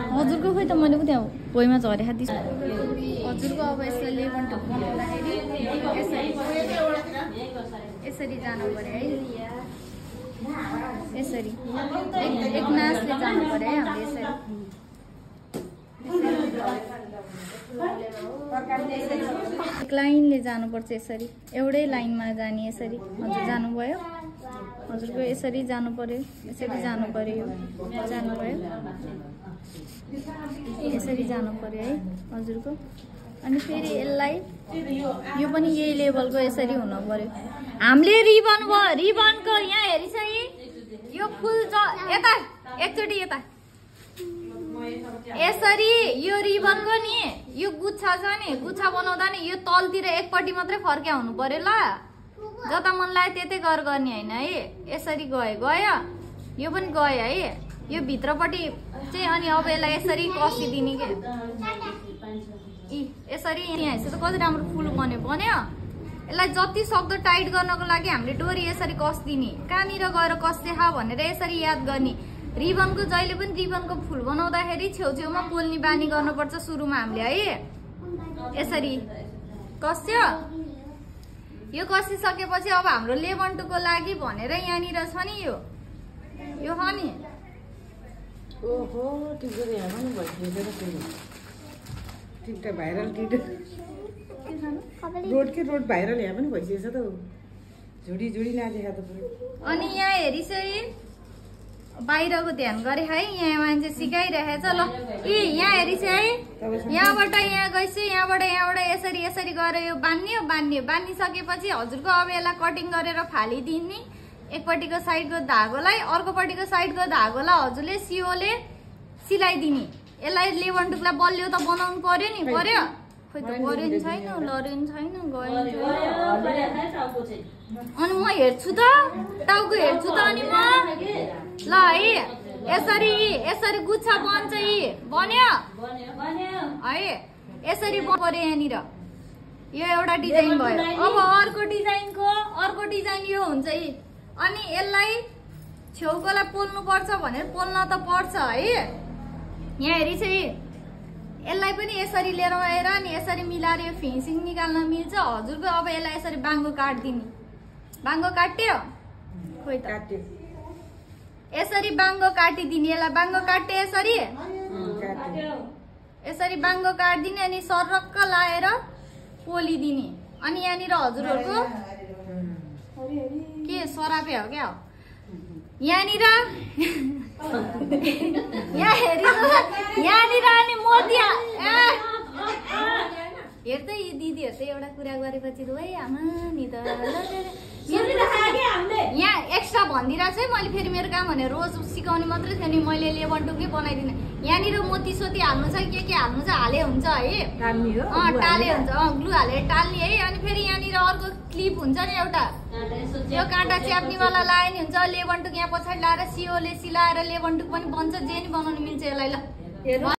हजुरको खोइ त मैले पो त्यहाँ पोइमा झरे खादिस हजुरको। अब यसलाई लेमन टक बनाउँदाखेरि यसरी जानु पर्यो है, यसरी एक नासले जानु पर्यो है हामीले यसरी। एक लाइनले जानुपर्छ यसरी, एउटै लाइनमा जाने यसरी। हजुर जानुभयो, हजुरको यसरी जानु पर्यो, यसरी जानु पर्यो, जानु भयो, यसरी जानु पर्यो है हजुरको। अनि फेरि यसलाई यो पनि यही लेभलको यसरी हुनु पर्यो। हामीले रिबनको यहाँ हेरिस है, यो फुल यता एकचोटि यता यसरी यो रिबनको नि यो गुच्छा छ नि, गुच्छा बनाउँदा नि यो तलतिर एकपट्टि मात्रै फर्क्या हुनु पर्यो ल। जता मन लाग्यो त्यतै गर्ने होइन है। यसरी गयो, यो पनि गयो है, यो भित्रपट्टि चाहिँ। अनि अब यसलाई यसरी कसिदिने के यसरी। यहाँ हेर्छ त कति राम्रो फुल बन्यो। यसलाई जति सक्दो टाइट गर्नको लागि हामीले डोरी यसरी कसिदिने, कहाँनिर गएर कस्ने खा भनेर यसरी याद गर्ने। रिबनको जहिले पनि रिबनको फुल बनाउँदाखेरि छेउछेउमा पोल्ने बानी गर्नुपर्छ सुरुमा हामीले है। यसरी कस्यो, यो कसिसकेपछि अब हाम्रो लेबन्टुको लागि भनेर यहाँनिर छ नि यो हो नि। ओहो टिकटक यहाँ पनि भइसकेको छ फेरि। TikTok viral, TikTok road viral यहाँ पनि भइसकेको छ त। झुडी नदेखा त। अनि यहाँ हेरिस है, बाहिरको ध्यान गरे है, यहाँ मान्छे सिकाइरहेछ ल। यहाँ हेरिस है, यहाँबाट यहाँ गइस, यहाँबाट यसरी यसरी गरेर यो बानिसकेपछि हजुरको अब यसलाई कटिङ गरेर फालिदिने। एकपट्टिको साइडको धागोलाई अर्कोपट्टिको साइडको धागोलाई हजुरले सियोले सिलाइदिने। यसलाई लेबन्टुकलाई बलियो त बनाउनु पर्यो नि, पर्यो खोइ त पर्यो नि छैन, लर्यो नि छैन, गयो नि छैन। अनि म हेर्छु त, टाउको हेर्छु त। अनि म ल है यसरी गुच्छा बन्छ बन्यो है, यसरी पर्यो यहाँनिर। यो एउटा डिजाइन भयो। अब अर्को डिजाइन यो हुन्छ है। अनि यसलाई छेउकोलाई पोल्नु पर्छ भनेर पोल्न त पर्छ है। यहाँ हेरिस है, यसलाई पनि यसरी लिएर आएर अनि यसरी मिलाएर यो फिनिसिङ निकाल्न मिल्छ हजुरको। अब यसलाई यसरी बाङ्गो काट्दिने। बाङ्गो काट्यो खोइ त, यसरी बाङ्गो काटिदिने। यसलाई बाङ्गो काट्यो यसरी बाङ्गो काटिदिने। अनि सरक्क लाएर पोलिदिने। अनि यहाँनिर हजुरहरूको के सरापे हो क्या, यहाँनिर यहाँनिर अनि मोती हेर्दै दिदीहरू चाहिँ एउटा कुरा गरेपछि त है आमा नि त। यहाँ एक्स्ट्रा भनिदिरहेको छ है मैले, फेरि मेरो काम भने रोज सिकाउने मात्रै थियो नि, मैले लेबन्टुकै बनाइदिने। यहाँनिर मोती सोती हाल्नु छ, के हाल्नु छ हाले हुन्छ है, टाले हुन्छ, ग्लु हालेर टाल्ने है। अनि फेरि यहाँनिर अर्को क्लिप हुन्छ नि एउटा, यो काँटा च्याप्नेवाला लायो नि हुन्छ। लेबन्टुक यहाँ पछाडि लाएर सियोले सिलाएर लेबन्टुक पनि बन्छ, जे नि बनाउनु मिल्छ यसलाई ल।